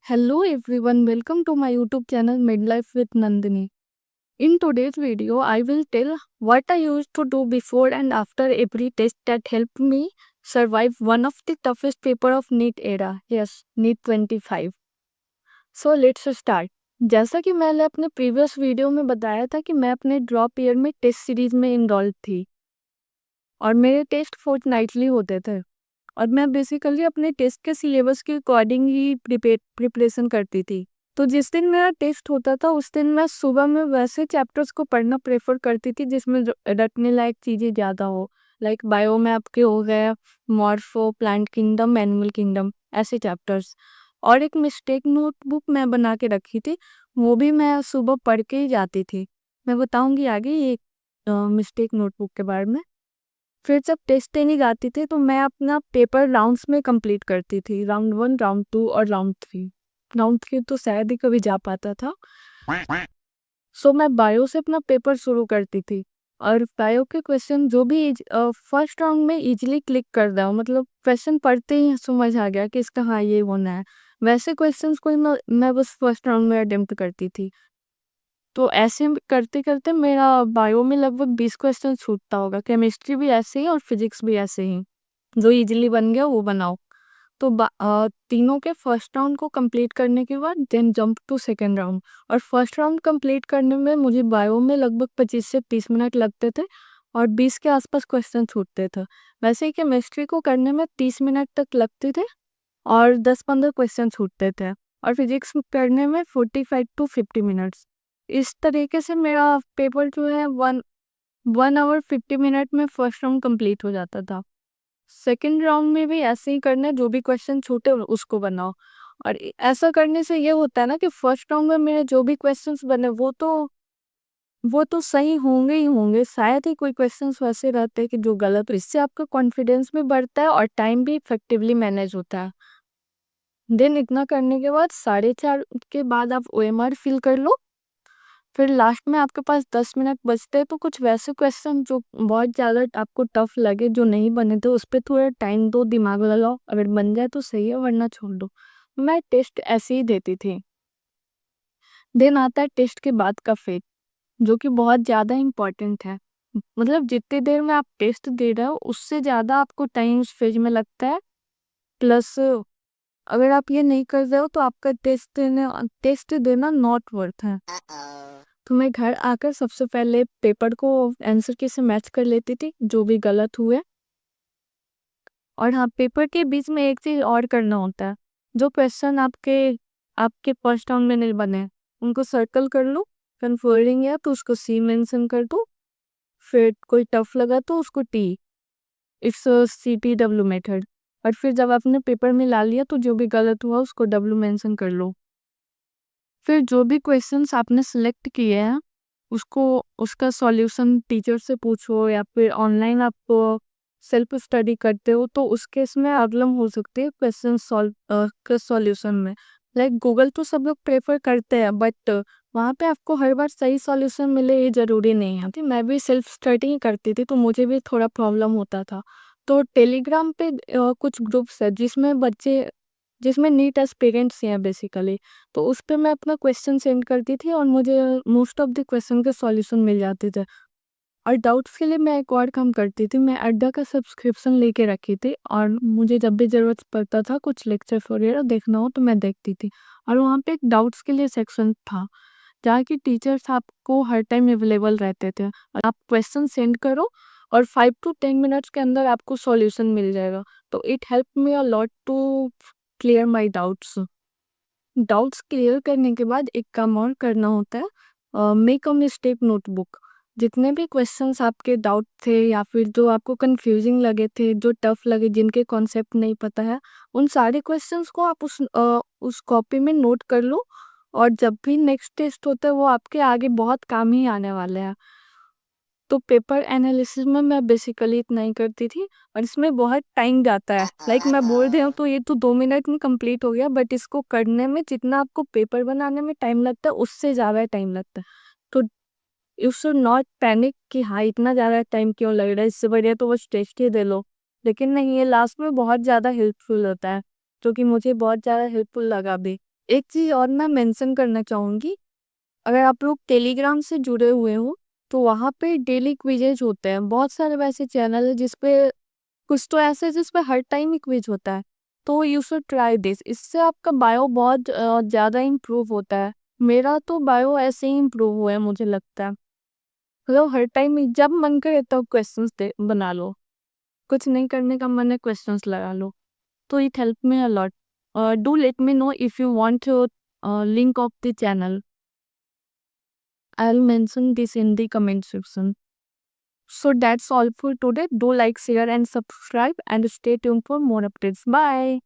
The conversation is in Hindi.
Hello everyone, welcome to my YouTube channel Midlife with Nandini. In today's video, I will tell what I used to do before and after every test that helped me survive one of the toughest paper of NEET era. Yes, NEET 25. So let's start. जैसा कि मैंने अपने प्रीवियस वीडियो में बताया था कि मैं अपने ड्रॉप ईयर में टेस्ट सीरीज में इनरोल्ड थी और मेरे टेस्ट फोर्टनाइटली होते थे और मैं बेसिकली अपने टेस्ट के सिलेबस के अकॉर्डिंग ही प्रिपरेशन करती थी। तो जिस दिन मेरा टेस्ट होता था उस दिन मैं सुबह में वैसे चैप्टर्स को पढ़ना प्रेफर करती थी जिसमें रटने लायक चीज़ें ज़्यादा हो, लाइक बायो में आपके हो गए morpho, plant kingdom, animal kingdom, ऐसे चैप्टर्स। और एक मिस्टेक नोटबुक मैं बना के रखी थी, वो भी मैं सुबह पढ़ के ही जाती थी। मैं बताऊंगी आगे ये मिस्टेक नोटबुक के बारे में। फिर जब टेस्ट देने जाती थी तो मैं अपना पेपर राउंड्स में कंप्लीट करती थी, राउंड 1, राउंड 2 और राउंड 3। राउंड 3 तो शायद ही कभी जा पाता था। सो मैं बायो से अपना पेपर शुरू करती थी और बायो के क्वेश्चन जो भी फर्स्ट राउंड में इजीली क्लिक कर दो, मतलब क्वेश्चन पढ़ते ही समझ आ गया कि इसका हाँ ये होना है, वैसे क्वेश्चंस को मैं बस फर्स्ट राउंड में अटेम्प्ट करती थी। तो ऐसे करते करते मेरा बायो में लगभग 20 क्वेश्चन छूटता होगा। केमिस्ट्री भी ऐसे ही और फिजिक्स भी ऐसे ही, जो इजीली बन गया वो बनाओ। तो तीनों के फर्स्ट राउंड को कंप्लीट करने के बाद then jump to second round. और फर्स्ट राउंड कंप्लीट करने में मुझे बायो में लगभग 25 से 30 मिनट लगते थे और 20 के आसपास क्वेश्चन छूटते थे। वैसे ही केमिस्ट्री को करने में 30 मिनट तक लगते थे और 10-15 क्वेश्चन छूटते थे। और फिजिक्स करने में 45 टू 50 मिनट्स। इस तरीके से मेरा पेपर जो है 1 आवर 50 मिनट में फर्स्ट राउंड कंप्लीट हो जाता था। सेकेंड राउंड में भी ऐसे ही करना है, जो भी क्वेश्चन छूटे उसको बनाओ। और ऐसा करने से ये होता है ना कि फर्स्ट राउंड में मेरे जो भी क्वेश्चंस बने वो तो सही होंगे ही होंगे, शायद ही कोई क्वेश्चंस वैसे रहते हैं कि जो गलत हो। इससे आपका कॉन्फिडेंस भी बढ़ता है और टाइम भी इफेक्टिवली मैनेज होता है। देन इतना करने के बाद 4:30 के बाद आप OMR फिल कर लो। फिर लास्ट में आपके पास 10 मिनट बचते हैं, तो कुछ वैसे क्वेश्चन जो बहुत ज़्यादा आपको टफ लगे, जो नहीं बने थे, उस पर थोड़ा टाइम दो, दिमाग लगाओ। अगर बन जाए तो सही है, वरना छोड़ दो। मैं टेस्ट ऐसे ही देती थी। देन आता है टेस्ट के बाद का फेज, जो कि बहुत ज़्यादा इम्पोर्टेंट है। मतलब जितनी देर में आप टेस्ट दे रहे हो उससे ज़्यादा आपको टाइम उस फेज में लगता है। प्लस अगर आप ये नहीं कर रहे हो तो आपका टेस्ट देना नॉट वर्थ है। तो मैं घर आकर सबसे पहले पेपर को आंसर की से मैच कर लेती थी, जो भी गलत हुए। और हाँ, पेपर के बीच में एक चीज और करना होता है। जो क्वेश्चन आपके आपके फर्स्ट राउंड में नहीं बने उनको सर्कल कर लो। कन्फर्मिंग है तो उसको C मेंशन कर दो। फिर कोई टफ लगा तो उसको T। It's CTW method. और फिर जब आपने पेपर में ला लिया तो जो भी गलत हुआ उसको W मेंशन कर लो। फिर जो भी क्वेश्चंस आपने सिलेक्ट किए हैं उसको उसका सॉल्यूशन टीचर से पूछो, या फिर ऑनलाइन आप सेल्फ स्टडी करते हो तो उस केस में प्रॉब्लम हो सकती है क्वेश्चन सॉल्व के सॉल्यूशन में। लाइक गूगल तो सब लोग प्रेफर करते हैं, बट वहाँ पे आपको हर बार सही सॉल्यूशन मिले ये ज़रूरी नहीं है। मैं भी सेल्फ स्टडी ही करती थी तो मुझे भी थोड़ा प्रॉब्लम होता था। तो टेलीग्राम पे कुछ ग्रुप्स है जिसमें नीट एस्पिरेंट्स हैं बेसिकली। तो उस पे मैं अपना क्वेश्चन सेंड करती थी और मुझे मोस्ट ऑफ द क्वेश्चन के सॉल्यूशन मिल जाते थे। और डाउट्स के लिए मैं एक और काम करती थी, मैं अड्डा का सब्सक्रिप्शन लेके रखी थी और मुझे जब भी ज़रूरत पड़ता था कुछ लेक्चर वगैरह देखना हो तो मैं देखती थी। और वहाँ पे एक डाउट्स के लिए सेक्शन था जहाँ की टीचर्स आपको हर टाइम अवेलेबल रहते थे। और आप क्वेश्चन सेंड करो और 5 to 10 मिनट्स के अंदर आपको सॉल्यूशन मिल जाएगा। तो it help me a lot to clear my doubts clear करने के बाद एक काम और करना होता है, मेक अ मिस्टेक नोटबुक। जितने भी क्वेश्चंस आपके डाउट थे या फिर जो आपको कंफ्यूजिंग लगे थे, जो टफ लगे, जिनके कॉन्सेप्ट नहीं पता है, उन सारे क्वेश्चंस को आप उस कॉपी में नोट कर लो। और जब भी नेक्स्ट टेस्ट होता है वो आपके आगे बहुत काम ही आने वाले हैं। तो पेपर एनालिसिस में मैं बेसिकली इतना ही करती थी और इसमें बहुत टाइम जाता है। लाइक मैं बोल रही हूँ तो ये तो 2 मिनट में कंप्लीट हो गया, बट इसको करने में जितना आपको पेपर बनाने में टाइम लगता है उससे ज़्यादा टाइम लगता है। तो यू शुड नॉट पैनिक कि हाँ इतना ज़्यादा टाइम क्यों लग रहा है, इससे बढ़िया तो बस टेस्ट ही दे लो। लेकिन नहीं, ये लास्ट में बहुत ज़्यादा हेल्पफुल होता है, जो कि मुझे बहुत ज़्यादा हेल्पफुल लगा भी। एक चीज़ और मैं मेंशन करना चाहूँगी, अगर आप लोग टेलीग्राम से जुड़े हुए हो तो वहाँ पे डेली क्विजेज होते हैं। बहुत सारे वैसे चैनल है जिस पे कुछ तो ऐसे है जिस पे हर टाइम ही क्विज होता है, तो यू शुड ट्राई दिस। इससे आपका बायो बहुत ज़्यादा इम्प्रूव होता है। मेरा तो बायो ऐसे ही इम्प्रूव हुआ है मुझे लगता है। मतलब हर टाइम जब मन करे तब क्वेश्चंस बना लो, कुछ नहीं करने का मन है क्वेश्चंस लगा लो, तो it help me a lot. Do let me know if you want to link of the channel. I'll mention this in the comment section. So that's all for today. Do like, share and subscribe and stay tuned for more updates. Bye.